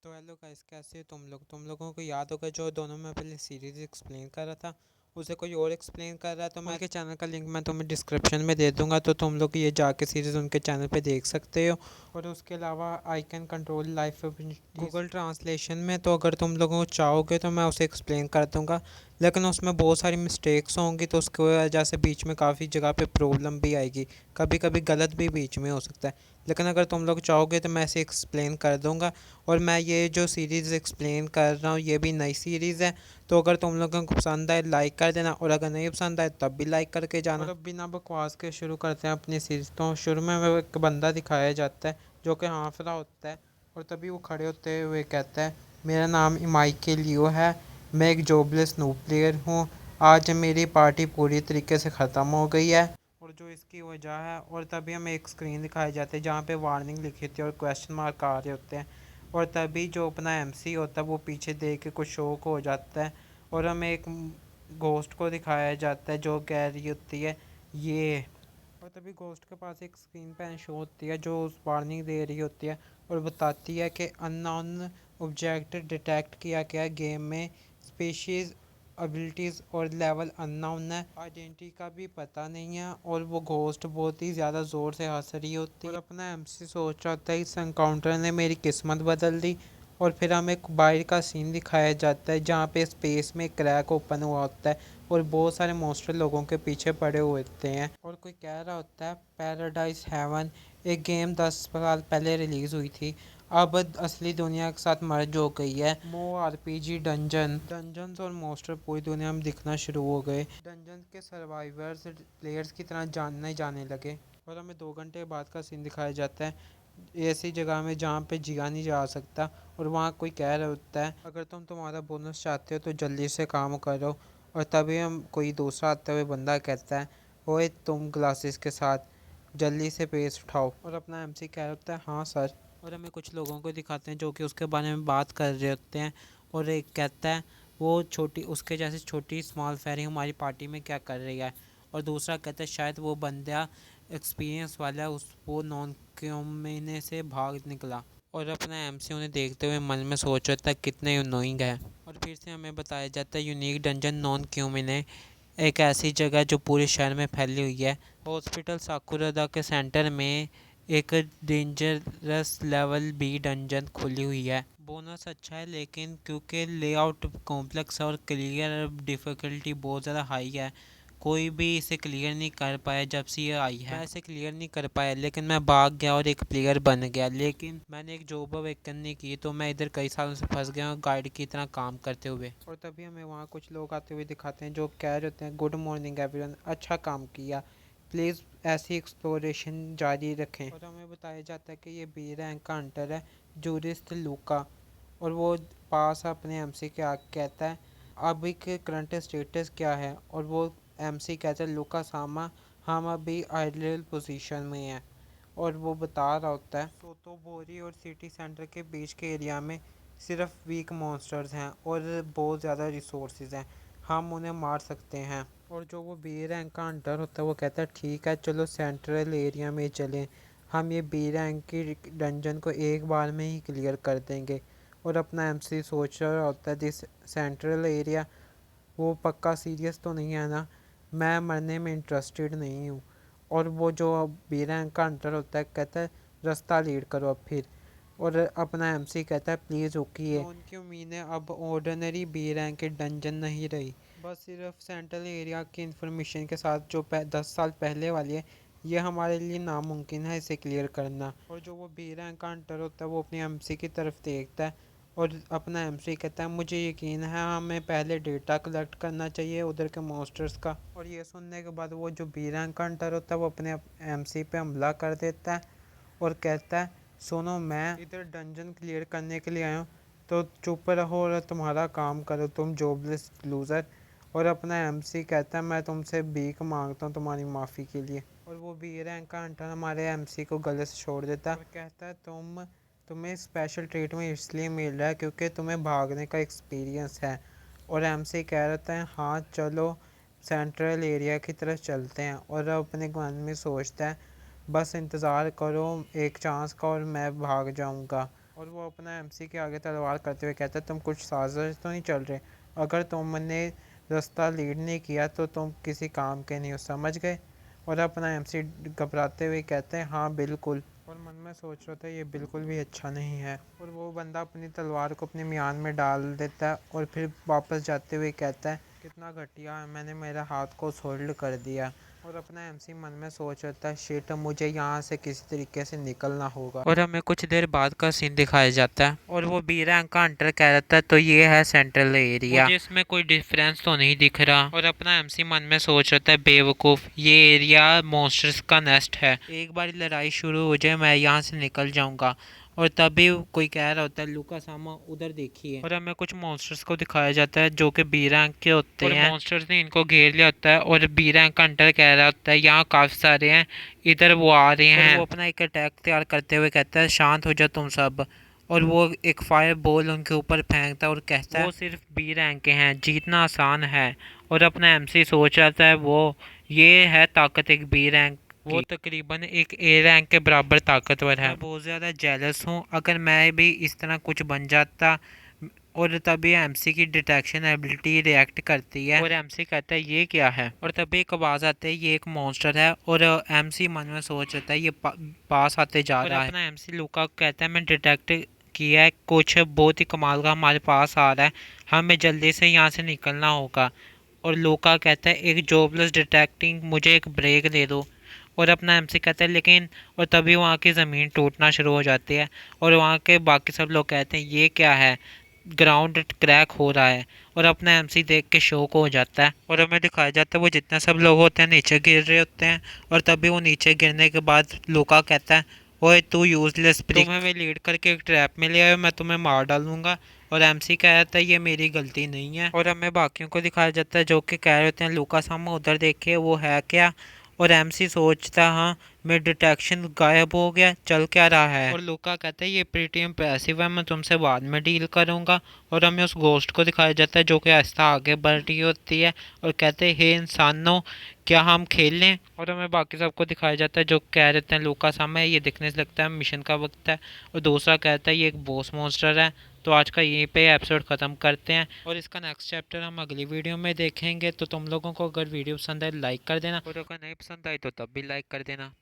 तो hello guys, कैसे हो तुम लोगों को याद होगा जो दोनों में पहले सीरीज एक्सप्लेन कर रहा था, उसे कोई और एक्सप्लेन कर रहा है। तो मैं उनके चैनल का लिंक मैं तुम्हें डिस्क्रिप्शन में दे दूंगा, तो तुम लोग ये जाके सीरीज़ उनके चैनल पे देख सकते हो। और उसके अलावा I can control life Google translation में, तो अगर तुम लोगों को चाहोगे तो मैं उसे एक्सप्लेन कर दूंगा, लेकिन उसमें बहुत सारी मिस्टेक्स होंगी, तो उसकी वजह से बीच में काफ़ी जगह पे प्रॉब्लम भी आएगी, कभी कभी गलत भी बीच में हो सकता है। लेकिन अगर तुम लोग चाहोगे तो मैं इसे एक्सप्लेन कर दूंगा। और मैं ये जो सीरीज़ एक्सप्लेन कर रहा हूँ ये भी नई सीरीज़ है, तो अगर तुम लोगों को पसंद आए लाइक कर देना, और अगर नहीं पसंद आए तब भी लाइक करके जाना। और अब बिना बकवास के शुरू करते हैं अपनी सीरीज़। तो शुरू में वो एक बंदा दिखाया जाता है जो कि हाँफ रहा होता है, और तभी वो खड़े होते हुए कहता है, मेरा नाम माइकल लियो है, मैं एक जॉबलेस नूब प्लेयर हूँ, आज मेरी पार्टी पूरी तरीके से ख़त्म हो गई है और जो इसकी वजह है। और तभी हमें एक स्क्रीन दिखाई जाती है जहाँ पे वार्निंग लिखी थी और क्वेश्चन मार्क आ रहे होते हैं। और तभी जो अपना एमसी होता है वो पीछे देख के कुछ शौक हो जाता है, और हमें एक घोस्ट को दिखाया जाता है जो कह रही होती है ये। और तभी घोस्ट के पास एक स्क्रीन पे शो होती है जो उस वार्निंग दे रही होती है, और बताती है कि अननोन ऑब्जेक्ट डिटेक्ट किया गया गेम में, स्पीशीज एबिलिटीज़ और लेवल अननोन है, आइडेंटिटी का भी पता नहीं है। और वो घोस्ट बहुत ही ज़्यादा ज़ोर से हंस रही होती है, और अपना एमसी सोच रहा होता है इस एनकाउंटर ने मेरी किस्मत बदल दी। और फिर हमें बाहर का सीन दिखाया जाता है जहाँ पे स्पेस में क्रैक ओपन हुआ होता है, और बहुत सारे मॉन्स्टर लोगों के पीछे पड़े हुए होते हैं। और कोई कह रहा होता है पैराडाइज हेवन, एक गेम 10 साल पहले रिलीज़ हुई थी, अब असली दुनिया के साथ मर्ज हो गई है। मो आरपीजी डंजन्स और मॉन्स्टर पूरी दुनिया में दिखना शुरू हो गए। डंजन के सर्वाइवर्स प्लेयर्स की तरह जानने जाने लगे। और हमें 2 घंटे बाद का सीन दिखाया जाता है ऐसी जगह में जहाँ पे जिया नहीं जा सकता, और वहाँ कोई कह रहा होता है अगर तुम तुम्हारा बोनस चाहते हो तो जल्दी से काम करो। और तभी हम कोई दूसरा आते हुए बंदा कहता है, ओए तुम ग्लासेस के साथ जल्दी से पेज उठाओ। और अपना एमसी कह रहा होता है, हाँ सर। और हमें कुछ लोगों को दिखाते हैं जो कि उसके बारे में बात कर रहे होते हैं, और एक कहता है वो छोटी उसके जैसी छोटी स्मॉल फेरी हमारी पार्टी में क्या कर रही है। और दूसरा कहता है शायद वो बंदा एक्सपीरियंस वाला उस वो नॉन क्योमिने से भाग निकला। और अपना एमसी उन्हें देखते हुए मन में सोच रहा था कितने अनोइंग है। और फिर से हमें बताया जाता है यूनिक डंजन नॉन क्योमिने एक ऐसी जगह जो पूरे शहर में फैली हुई है। हॉस्पिटल साकुरादा के सेंटर में एक डेंजरस लेवल बी डंजन खुली हुई है। बोनस अच्छा है, लेकिन क्योंकि लेआउट कॉम्प्लेक्स और क्लियर डिफ़िकल्टी बहुत ज़्यादा हाई है, कोई भी इसे क्लियर नहीं कर पाया जब से ये आई है। मैं इसे क्लियर नहीं कर पाया, लेकिन मैं भाग गया और एक प्लेयर बन गया, लेकिन मैंने एक जॉब अवेकन नहीं की, तो मैं इधर कई सालों से फंस गया हूँ गाइड की तरह काम करते हुए। और तभी हमें वहाँ कुछ लोग आते हुए दिखाते हैं जो कह रहे होते हैं, गुड मॉर्निंग एवरीवन, अच्छा काम किया, प्लीज़ ऐसी एक्सप्लोरेशन जारी रखें। और हमें बताया जाता है कि ये बी रैंक का हंटर है, जूरिस्ट लूका। और वो पास अपने एमसी के आगे कहता है अभी के करंट स्टेटस क्या है। और वो एमसी कहता है लुका सामा, हम अभी आइडियल पोजीशन में हैं। और वो बता रहा होता है सोतोबोरी और सिटी सेंटर के बीच के एरिया में सिर्फ वीक मॉन्स्टर्स हैं और बहुत ज़्यादा रिसोर्सेज हैं, हम उन्हें मार सकते हैं। और जो वो बी रैंक का हंटर होता है वो कहता है ठीक है चलो सेंट्रल एरिया में चलें, हम ये बी रैंक की डंजन को एक बार में ही क्लियर कर देंगे। और अपना एमसी सोच रहा होता है दिस सेंट्रल एरिया, वो पक्का सीरियस तो नहीं है ना, मैं मरने में इंटरेस्टेड नहीं हूँ। और वो जो बी रैंक का हंटर होता है कहता है रास्ता लीड करो अब फिर। और अपना एमसी कहता है प्लीज़ रुकिए, उनकी उम्मीदें अब ऑर्डिनरी बी रैंक के डंजन नहीं रही, बस सिर्फ सेंट्रल एरिया की इंफॉर्मेशन के साथ जो 10 साल पहले वाली है, ये हमारे लिए नामुमकिन है इसे क्लियर करना। और जो वो बी रैंक का हंटर होता है वो अपनी एमसी की तरफ देखता है, और अपना एमसी कहता है मुझे यकीन है हमें पहले डेटा कलेक्ट करना चाहिए उधर के मॉन्स्टर्स का। और ये सुनने के बाद वो जो बी रैंक का हंटर होता है वो अपने एमसी पे हमला कर देता है, और कहता है सुनो मैं इधर डंजन क्लियर करने के लिए आया हूँ, तो चुप रहो और तुम्हारा काम करो तुम जॉबलेस लूज़र। और अपना एमसी कहता है मैं तुमसे भीख मांगता हूँ तुम्हारी माफ़ी के लिए। और वो बी रैंक का हंटर हमारे एमसी को गले से छोड़ देता है और कहता है तुम्हें स्पेशल ट्रीटमेंट इसलिए मिल रहा है क्योंकि तुम्हें भागने का एक्सपीरियंस है। और एमसी कह रहा है हाँ चलो सेंट्रल एरिया की तरफ चलते हैं। और अपने मन में सोचता है बस इंतज़ार करो एक चांस का और मैं भाग जाऊंगा। और वो अपना एमसी के आगे तलवार करते हुए कहता है तुम कुछ साजिश तो नहीं चल रहे, अगर तुमने रास्ता लीड नहीं किया तो तुम किसी काम के नहीं हो, समझ गए। और अपना एमसी घबराते हुए कहते हैं हाँ बिल्कुल। और मन में सोच रहा था ये बिल्कुल भी अच्छा नहीं है। और वो बंदा अपनी तलवार को अपने म्यान में डाल देता है और फिर वापस जाते हुए कहता है कितना घटिया है, मैंने मेरा हाथ को सोल्ड कर दिया। और अपना एमसी मन में सोच रहा है शिट, मुझे यहाँ से किसी तरीके से निकलना होगा। और हमें कुछ देर बाद का सीन दिखाया जाता है और वो बी रैंक का हंटर कह रहा था तो ये है सेंट्रल एरिया, मुझे इसमें कोई डिफरेंस तो नहीं दिख रहा। और अपना एमसी मन में सोच रहा था बेवकूफ़, ये एरिया मॉन्स्टर्स का नेस्ट है, एक बार लड़ाई शुरू हो जाए मैं यहाँ से निकल जाऊंगा। और तभी कोई कह रहा होता है लूका सामा उधर देखिए, और हमें कुछ मॉन्स्टर्स को दिखाया जाता है जो कि बी रैंक के होते हैं। मॉन्स्टर्स ने इनको घेर लिया होता है और बी रैंक का हंटर कह रहा होता है यहाँ काफ़ी सारे हैं, इधर वो आ रहे हैं। और वो अपना एक अटैक तैयार करते हुए कहता है शांत हो जाओ तुम सब। और वो एक फायर बॉल उनके ऊपर फेंकता है और कहता है वो सिर्फ बी रैंक के हैं, जीतना आसान है। और अपना एमसी सोच रहा था वो ये है ताकत एक बी रैंक, वो तकरीबन एक ए रैंक के बराबर ताकतवर है। मैं बहुत ज़्यादा जेलस हूँ, अगर मैं भी इस तरह कुछ बन जाता। और तभी एमसी की डिटेक्शन एबिलिटी रिएक्ट करती है और एमसी कहता है ये क्या है। और तभी एक आवाज़ आती है ये एक मॉन्स्टर है। और एमसी मन में सोच रहा है ये पास आते जा रहा है। अपना एमसी लूका कहता है मैं डिटेक्ट किया है कुछ बहुत ही कमाल का हमारे पास आ रहा है, हमें जल्दी से यहाँ से निकलना होगा। और लूका कहता है एक जॉबलेस डिटेक्टिंग, मुझे एक ब्रेक दे दो। और अपना एमसी कहता है लेकिन, और तभी वहाँ की ज़मीन टूटना शुरू हो जाती है और वहाँ के बाकी सब लोग कहते हैं ये क्या है, ग्राउंड क्रैक हो रहा है। और अपना एमसी देख के शौक हो जाता है और हमें दिखाया जाता है वो जितने सब लोग होते हैं नीचे गिर रहे होते हैं। और तभी वो नीचे गिरने के बाद लूका कहता है ओए तू यूजलेस ब्रिक, तुम्हें मैं लीड करके एक ट्रैप में ले आया, मैं तुम्हें मार डालूंगा। और एमसी कहता है ये मेरी गलती नहीं है। और हमें बाकियों को दिखाया जाता है जो कि कह रहे होते हैं लूका सामा उधर देखिए वो है क्या। और एमसी सोचता हाँ मैं डिटेक्शन गायब हो गया, चल क्या रहा है। और लूका कहता है ये प्रीटी इम्प्रेसिव है, मैं तुमसे बाद में डील करूंगा। और हमें उस गोस्ट को दिखाया जाता है जो कि आहिस्ता आगे बढ़ रही होती है और कहते हैं हे इंसानों क्या हम खेल लें। और हमें बाकी सबको दिखाया जाता है जो कह रहे हैं लूका सामने ये दिखने से लगता है मिशन का वक्त है। और दूसरा कहता है ये एक बॉस मॉन्स्टर है। तो आज का यहीं पे एपिसोड ख़त्म करते हैं और इसका नेक्स्ट चैप्टर हम अगली वीडियो में देखेंगे। तो तुम लोगों को अगर वीडियो पसंद आए लाइक कर देना और अगर नहीं पसंद आई तो तब भी लाइक कर देना।